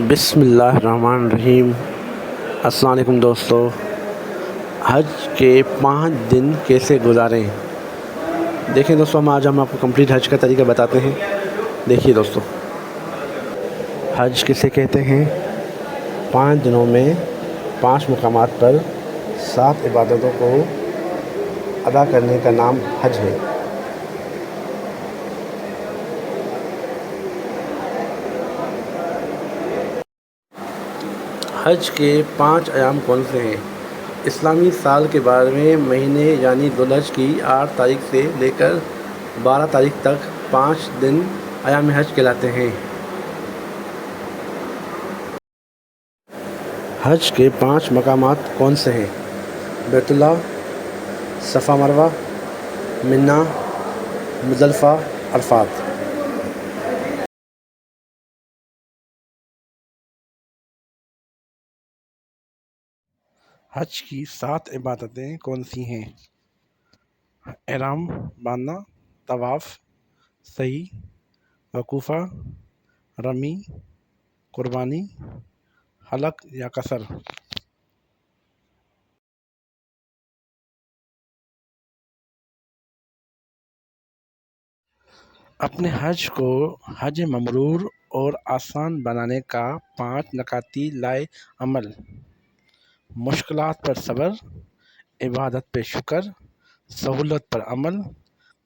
بسم اللہ الرحمن الرحیم۔ السلام علیکم دوستو، حج کے 5 دن کیسے گزاریں؟ دیکھیں دوستو، آج ہم آپ کو کمپلیٹ حج کا طریقہ بتاتے ہیں۔ دیکھیے دوستو، حج کسے کہتے ہیں؟ 5 دنوں میں 5 مقامات پر 7 عبادتوں کو ادا کرنے کا نام حج ہے۔ حج کے 5 ایام کون سے ہیں؟ اسلامی سال کے 12ویں مہینے یعنی ذوالحج کی 8 تاریخ سے لے کر 12 تاریخ تک 5 دن ایام حج کہلاتے ہیں۔ حج کے 5 مقامات کون سے ہیں؟ بیت اللہ، صفا مروہ، منا، مزدلفہ، عرفات۔ حج کی 7 عبادتیں کون سی ہیں؟ احرام باندھنا، طواف، سعی، وقوفہ، رمی، قربانی، حلق یا قصر۔ اپنے حج کو حج مبرور اور آسان بنانے کا 5 نکاتی لائے عمل: مشکلات پر صبر، عبادت پہ شکر، سہولت پر عمل،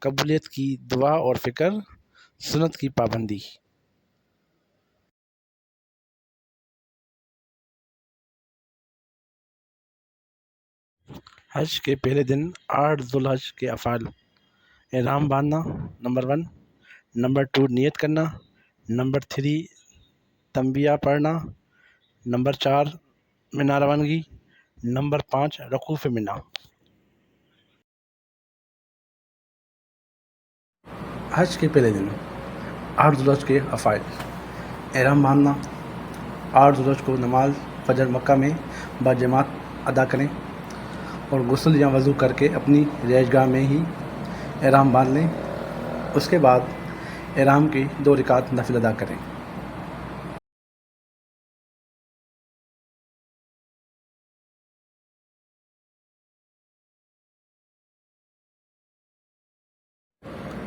قبولیت کی دعا اور فکر، سنت کی پابندی۔ حج کے پہلے دن 8 ذوالحج کے افعال: احرام باندھنا نمبر 1، نمبر 2 نیت کرنا، نمبر 3 تلبیہ پڑھنا، نمبر 4 منا روانگی، نمبر 5 وقوف منا۔ حج کے پہلے دن 8 ذوالحج کے افعال: احرام باندھنا، 8 ذوالحج کو نماز فجر مکہ میں باجماعت ادا کریں اور غسل یا وضو کر کے اپنی رہائش گاہ میں ہی احرام باندھ لیں۔ اس کے بعد احرام کی 2 رکعت نفل ادا کریں۔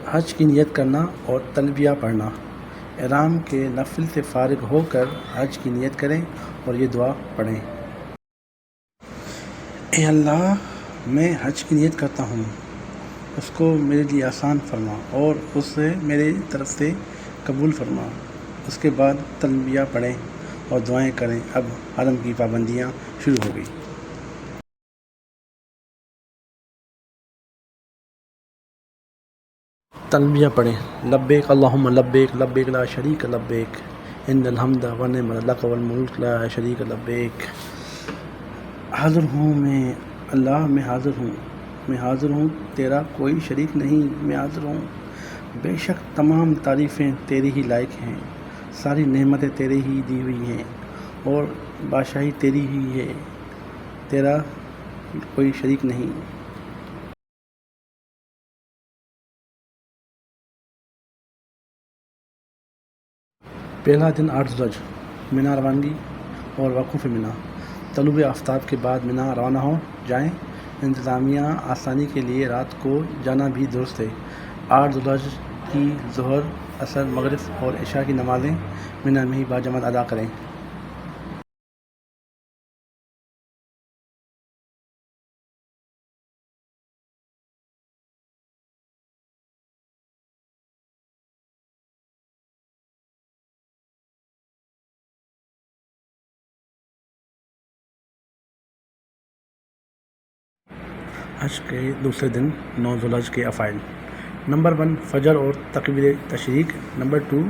حج کی نیت کرنا اور تلبیہ پڑھنا: احرام کے نفل سے فارغ ہو کر حج کی نیت کریں اور یہ دعا پڑھیں: اے اللہ، میں حج کی نیت کرتا ہوں، اس کو میرے لیے آسان فرما اور اسے میرے طرف سے قبول فرما۔ اس کے بعد تلبیہ پڑھیں اور دعائیں کریں۔ اب حرم کی پابندیاں شروع ہو گئی۔ تلبیہ پڑھیں: لبیک اللہم لبیک، لبیک لا شریک لبیک، ان الحمد والنعمت لک والملک لا شریک لبیک۔ حاضر ہوں میں، اللہ میں حاضر ہوں، تیرا کوئی شریک نہیں، میں حاضر ہوں۔ بے شک تمام تعریفیں تیری ہی لائق ہیں، ساری نعمتیں تیری ہی دی ہوئی ہیں اور بادشاہی تیری ہی ہے، تیرا کوئی شریک نہیں۔ پہلا دن 8 ذوالحج، منا روانگی اور وقوف منا: طلوع آفتاب کے بعد منا روانہ ہو جائیں۔ انتظامیہ آسانی کے لیے رات کو جانا بھی درست ہے۔ 8 ذوالحج کی ظہر، عصر، مغرب اور عشاء کی نمازیں منا میں ہی باجماعت ادا کریں۔ حج کے دوسرے دن 9 ذوالحج کے افعال: نمبر 1 فجر اور تکبیر تشریق، نمبر 2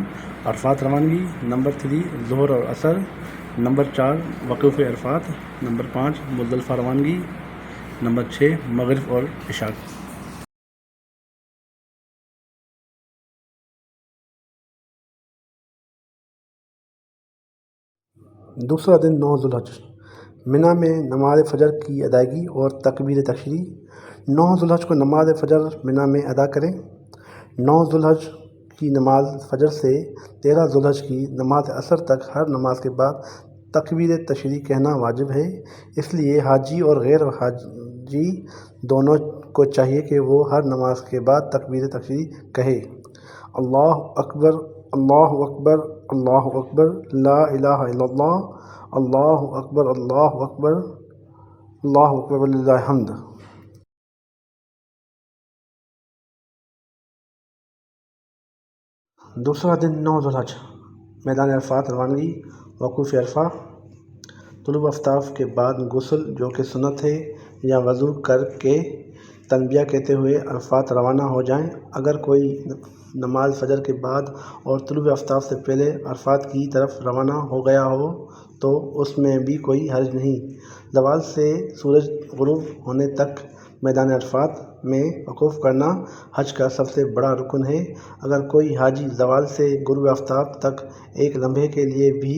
عرفات روانگی، نمبر 3 ظہر اور عصر، نمبر 4 وقوف عرفات، نمبر 5 مزدلفہ روانگی، نمبر 6 مغرب اور عشاء۔ دوسرا دن 9 ذوالحج، منا میں نماز فجر کی ادائیگی اور تکبیر تشریق۔ 9 ذوالحج کو نماز فجر منا میں ادا کریں۔ 9 ذوالحج کی نماز فجر سے 13 ذوالحج کی نماز عصر تک ہر نماز کے بعد تکبیر تشریق کہنا واجب ہے۔ اس لیے حاجی اور غیر حاجی دونوں کو چاہیے کہ وہ ہر نماز کے بعد تکبیر تشریق کہے۔ اللہ اکبر، اللہ اکبر، اللہ اکبر، لا الہ الا اللہ، اللہ اکبر، اللہ اکبر، اللہ اکبر وللہ الحمد۔ دوسرا دن 9 ذوالحج، میدان عرفات روانگی۔ وقوف عرفہ، طلوع آفتاب کے بعد غسل جو کہ سنت ہے یا وضو کر کے تلبیہ کہتے ہوئے عرفات روانہ ہو جائیں۔ اگر کوئی نماز فجر کے بعد اور طلوع آفتاب سے پہلے عرفات کی طرف روانہ ہو گیا ہو تو اس میں بھی کوئی حرج نہیں۔ زوال سے سورج غروب ہونے تک میدان عرفات میں وقوف کرنا حج کا سب سے بڑا رکن ہے۔ اگر کوئی حاجی زوال سے غروب آفتاب تک ایک لمحے کے لیے بھی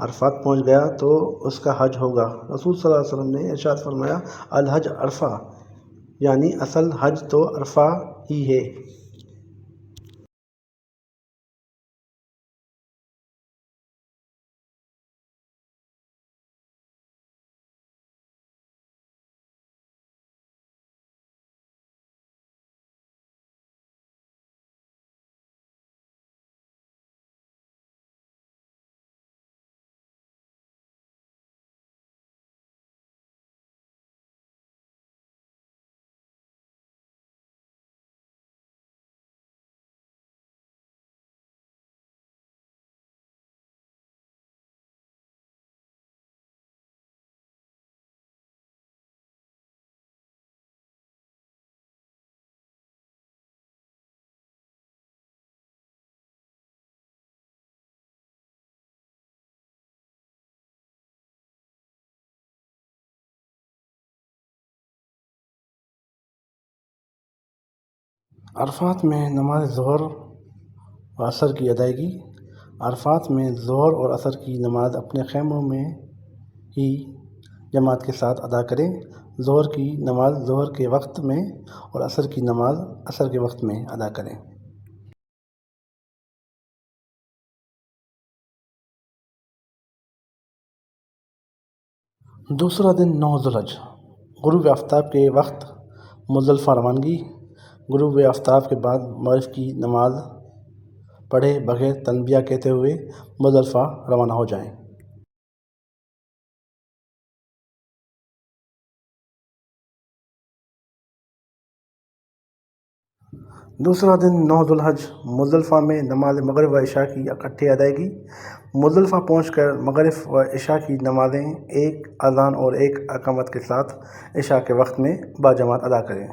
عرفات پہنچ گیا تو اس کا حج ہوگا۔ رسول صلی اللہ علیہ وسلم نے ارشاد فرمایا، الحج عرفہ، یعنی اصل حج تو عرفہ ہی ہے۔ عرفات میں نماز ظہر و عصر کی ادائیگی۔ عرفات میں ظہر اور عصر کی نماز اپنے خیموں میں ہی جماعت کے ساتھ ادا کریں۔ ظہر کی نماز ظہر کے وقت میں اور عصر کی نماز عصر کے وقت میں ادا کریں۔ دوسرا دن 9 ذوالحج، غروب آفتاب کے وقت مزدلفہ روانگی۔ غروب آفتاب کے بعد مغرب کی نماز پڑھے بغیر تلبیہ کہتے ہوئے مزدلفہ روانہ ہو جائیں۔ دوسرا دن 9 ذوالحج، مزدلفہ میں نماز مغرب و عشاء کی اکٹھے ادائیگی۔ مزدلفہ پہنچ کر مغرب و عشاء کی نمازیں ایک اذان اور ایک اقامت کے ساتھ عشاء کے وقت میں باجماعت ادا کریں۔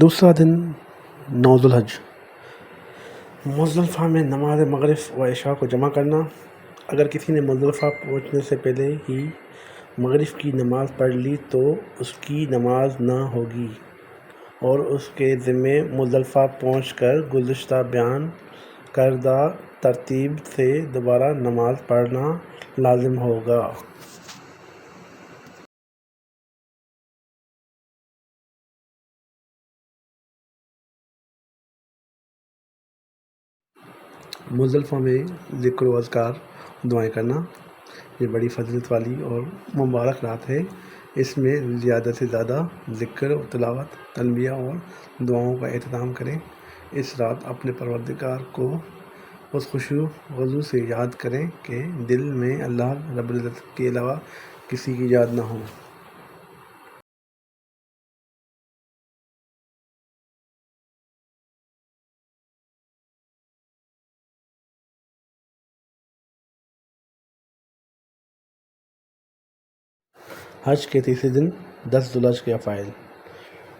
دوسرا دن 9 ذوالحج، مزدلفہ میں نماز مغرب و عشاء کو جمع کرنا۔ اگر کسی نے مزدلفہ پہنچنے سے پہلے ہی مغرب کی نماز پڑھ لی تو اس کی نماز نہ ہوگی اور اس کے ذمے مزدلفہ پہنچ کر گزشتہ بیان کردہ ترتیب سے دوبارہ نماز پڑھنا لازم ہوگا۔ مزدلفہ میں ذکر و اذکار دعائیں کرنا، یہ بڑی فضیلت والی اور مبارک رات ہے۔ اس میں زیادہ سے زیادہ ذکر و تلاوت، تلبیہ اور دعاؤں کا اہتمام کریں۔ اس رات اپنے پروردگار کو اس خشوع و خضوع سے یاد کریں کہ دل میں اللہ رب العزت کے علاوہ کسی کی یاد نہ ہو۔ حج کے تیسرے دن 10 ذوالحج کے افعال۔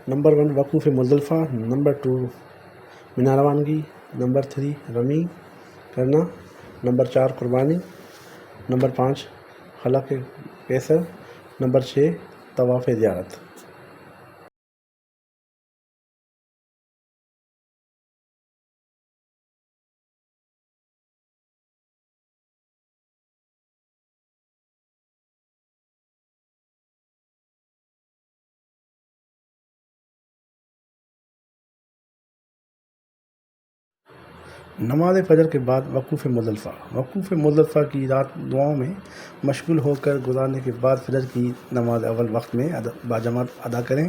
نمبر 1 وقوف مزدلفہ، نمبر 2 مینا روانگی، نمبر 3 رمی کرنا، نمبر 4 قربانی، نمبر 5 خلع قیصر، نمبر 6 طواف زیارت۔ نماز فجر کے بعد وقوف مزدلفہ کی رات دعاؤں میں مشغول ہو کر گزارنے کے بعد فجر کی نماز اول وقت میں باجماعت ادا کریں.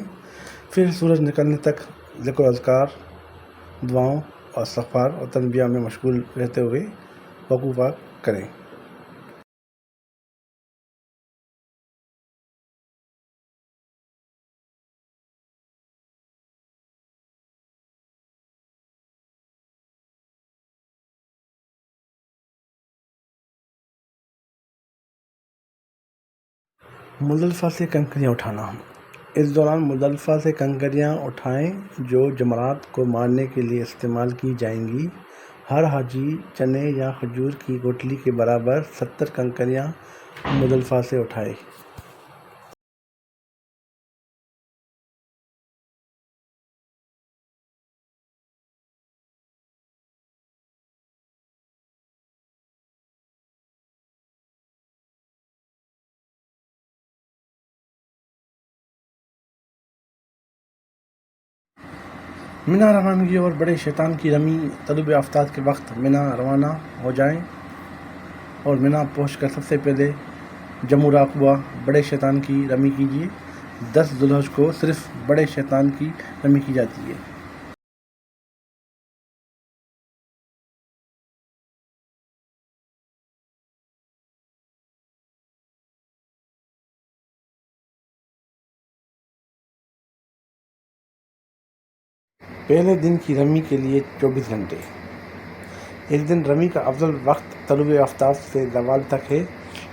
پھر سورج نکلنے تک ذکر و اذکار، دعاؤں اور استغفار اور تنبیہ میں مشغول رہتے ہوئے وقوفہ کریں. مزدلفہ سے کنکریاں اٹھانا. اس دوران مزدلفہ سے کنکریاں اٹھائیں جو جمرات کو مارنے کے لیے استعمال کی جائیں گی. ہر حاجی چنے یا کھجور کی گٹھلی کے برابر 70 کنکریاں مزدلفہ سے اٹھائے. منی روانگی اور بڑے شیطان کی رمی. طلوع آفتاب کے وقت منی روانہ ہو جائیں اور منی پہنچ کر سب سے پہلے جمرہ عقبہ بڑے شیطان کی رمی کیجیے. 10 ذی الحجہ کو صرف بڑے شیطان کی رمی کی جاتی ہے. پہلے دن کی رمی کے لیے 24 گھنٹے. اس دن رمی کا افضل وقت طلوع آفتاب سے زوال تک ہے،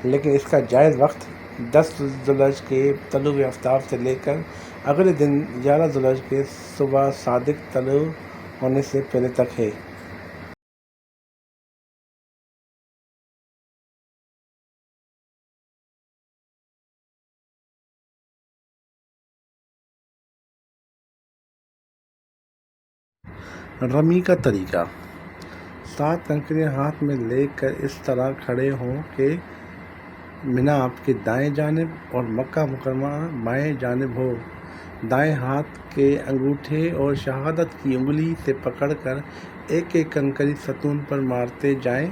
لیکن اس کا جائز وقت 10 ذی الحجہ کے طلوع آفتاب سے لے کر اگلے دن 11 ذی الحجہ کے صبح صادق طلوع ہونے سے پہلے تک ہے. رمی کا طریقہ: 7 کنکریاں ہاتھ میں لے کر اس طرح کھڑے ہوں کہ منی آپ کے دائیں جانب اور مکہ مکرمہ بائیں جانب ہو. دائیں ہاتھ کے انگوٹھے اور شہادت کی انگلی سے پکڑ کر ایک ایک کنکری ستون پر مارتے جائیں.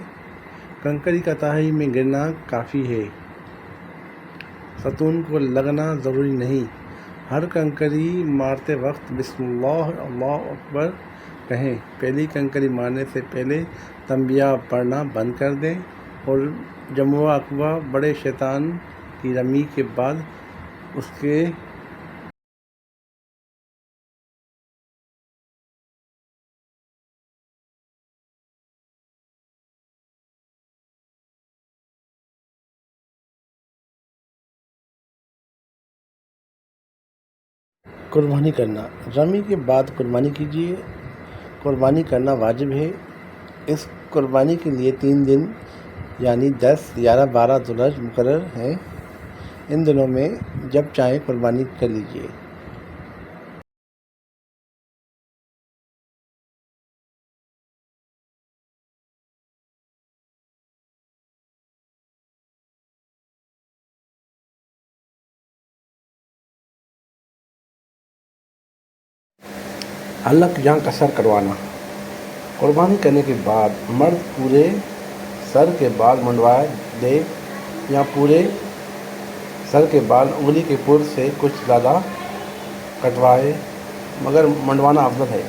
کنکری کا تہائی میں گرنا کافی ہے، ستون کو لگنا ضروری نہیں. ہر کنکری مارتے وقت بسم اللہ اللہ اکبر کہیں. پہلی کنکری مارنے سے پہلے تنبیہ پڑھنا بند کر دیں اور جمرہ عقبہ بڑے شیطان کی رمی کے بعد اس کے قربانی کرنا. رمی کے بعد قربانی کیجیے. قربانی کرنا واجب ہے. اس قربانی کے لیے 3 دن یعنی 10، 11، 12 ذی الحجہ مقرر ہیں. ان دنوں میں جب چاہیں قربانی کر لیجیے. حلق یا قصر کروانا. قربانی کرنے کے بعد مرد پورے سر کے بال منڈوا دے یا پورے سر کے بال انگلی کے پور سے کچھ زیادہ کٹوائے، مگر منڈوانا افضل ہے.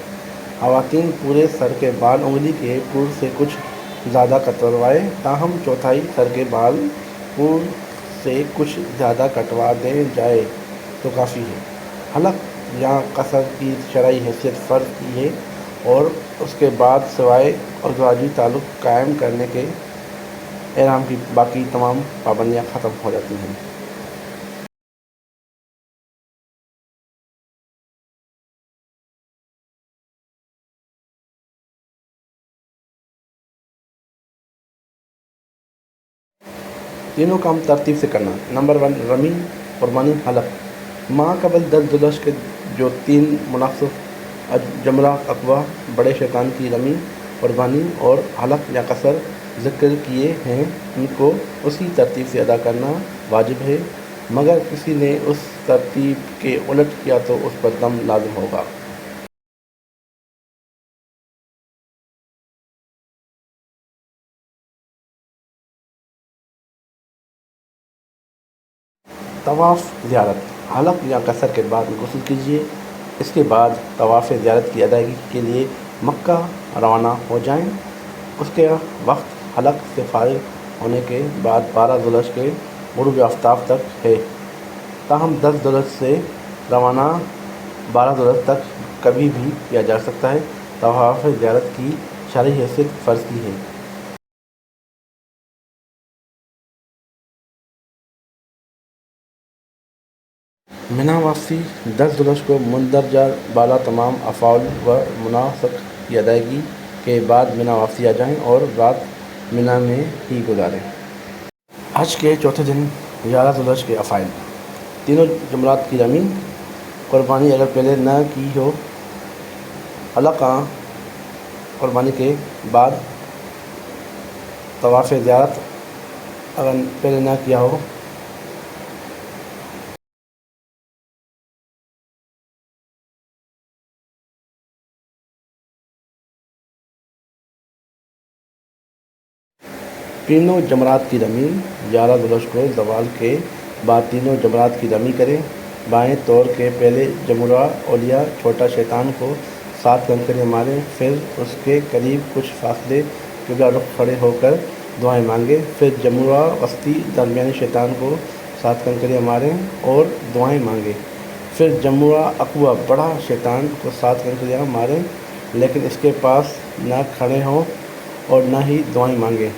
خواتین پورے سر کے بال انگلی کے پور سے کچھ زیادہ کٹوائے، تاہم چوتھائی سر کے بال پور سے کچھ زیادہ کٹوا دیں جائے تو کافی ہے. حلق یا قصر کی شرعی حیثیت فرض کی ہے اور اس کے بعد سوائے ازواجی تعلق قائم کرنے کے احرام کی باقی تمام پابندیاں ختم ہو جاتی ہیں. تینوں کام ترتیب سے کرنا. نمبر 1 رمی، قربانی، حلق. ماہ قبل 10 ذی الحجہ کے جو 3 مناسب جمرہ عقبہ بڑے شیطان کی رمی، قربانی اور حلق یا قصر ذکر کیے ہیں، ان کو اسی ترتیب سے ادا کرنا واجب ہے، مگر کسی نے اس ترتیب کے الٹ کیا تو اس پر دم لازم ہوگا. طواف زیارت، حلق یا قصر کے بعد غسل کیجیے، اس کے بعد طواف زیارت کی ادائیگی کے لیے مکہ روانہ ہو جائیں۔ اس کے وقت حلق سے فارغ ہونے کے بعد 12 ذوالحج کے غروب آفتاب تک ہے، تاہم 10 ذوالحج سے روانہ 12 ذوالحج تک کبھی بھی کیا جا سکتا ہے۔ طواف زیارت کی شرعی حیثیت فرض کی ہے۔ منی واپسی 10 ذوالحج کو مندرجہ بالا تمام افعال و مناسک کی ادائیگی کے بعد منی واپسی آ جائیں اور رات منی میں ہی گزاریں۔ حج کے چوتھے دن 11 ذوالحج کے افعال: تینوں جمرات کی رمی، قربانی اگر پہلے نہ کی ہو، حلق قربانی کے بعد طواف زیارت اگر پہلے نہ کیا ہو، تینوں جمرات کی رمی 11 ذوالحج کو زوال کے بعد تینوں جمرات کی رمی کریں۔ بائیں طور کے پہلے جمرہ اولیہ چھوٹا شیطان کو 7 کنکریاں ماریں، پھر اس کے قریب کچھ فاصلے قبلہ رخ کھڑے ہو کر دعائیں مانگیں، پھر جمرہ وسطی درمیانی شیطان کو 7 کنکریاں ماریں اور دعائیں مانگیں، پھر جمرہ اقویٰ بڑا شیطان کو 7 کنکریاں ماریں لیکن اس کے پاس نہ کھڑے ہوں اور نہ ہی دعائیں مانگیں۔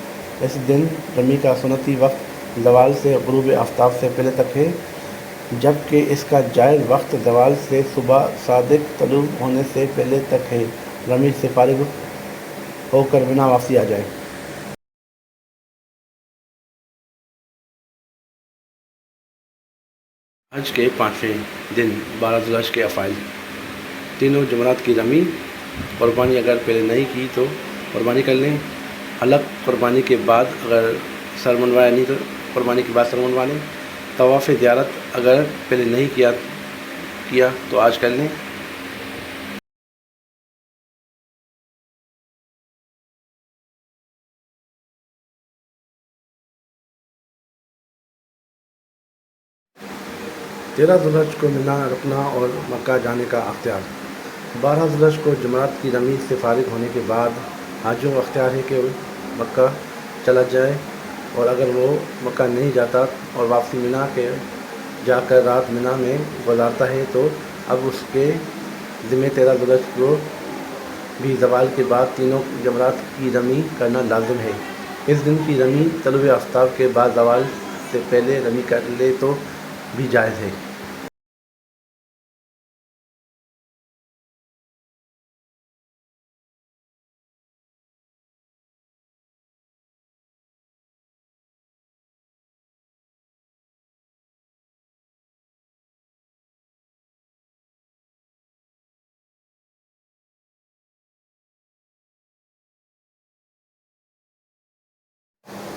اس دن رمی کا سنتی وقت زوال سے غروب آفتاب سے پہلے تک ہے، جبکہ اس کا جائز وقت زوال سے صبح صادق طلوع ہونے سے پہلے تک ہے۔ رمی سے فارغ ہو کر منی واپسی آ جائیں۔ حج کے 5ویں دن 12 ذوالحج کے افعال: تینوں جمرات کی رمی، قربانی اگر پہلے نہیں کی تو قربانی کر لیں، حلق قربانی کے بعد اگر سر منڈوایا نہیں تو قربانی کے بعد سر منڈوا لیں، طواف زیارت اگر پہلے نہیں کیا تو آج کر لیں۔ تیرہ ذوالحج کو منی رکنا اور مکہ جانے کا اختیار: 12 ذوالحج کو جمرات کی رمی سے فارغ ہونے کے بعد حاجیوں کا اختیار ہے کہ مکہ چلا جائے، اور اگر وہ مکہ نہیں جاتا اور واپسی منی کے جا کر رات منی میں گزارتا ہے تو اب اس کے ذمہ 13 ذوالحج کو بھی زوال کے بعد تینوں جمرات کی رمی کرنا لازم ہے۔ اس دن کی رمی طلوع آفتاب کے بعد زوال سے پہلے رمی کر لے تو بھی جائز ہے۔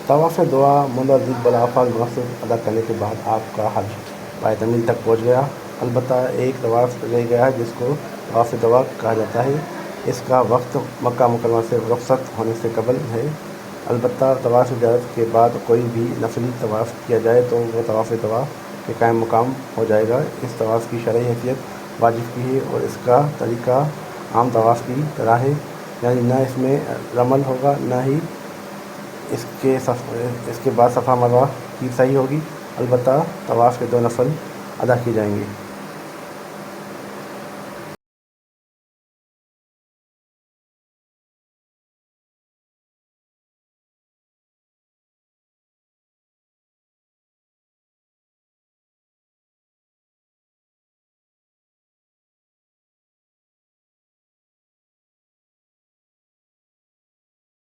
طواف دعا مندرجہ بالا افعال مناسب ادا کرنے کے بعد آپ کا حج پائے تمیل تک پہنچ گیا۔ البتہ ایک طواف رہ گیا ہے جس کو طواف دعا کہا جاتا ہے، اس کا وقت مکہ مکرمہ سے رخصت ہونے سے قبل ہے۔ البتہ طواف زیارت کے بعد کوئی بھی نفلی طواف کیا جائے تو وہ طواف دعا کے قائم مقام ہو جائے گا۔ اس طواف کی شرعی حیثیت واجب کی ہے اور اس کا طریقہ عام طواف کی طرح ہے، یعنی نہ اس میں رمل ہوگا نہ ہی اس کے بعد صفا مروہ کی سعی ہوگی، البتہ طواف کے 2 نفل ادا کیے جائیں گے۔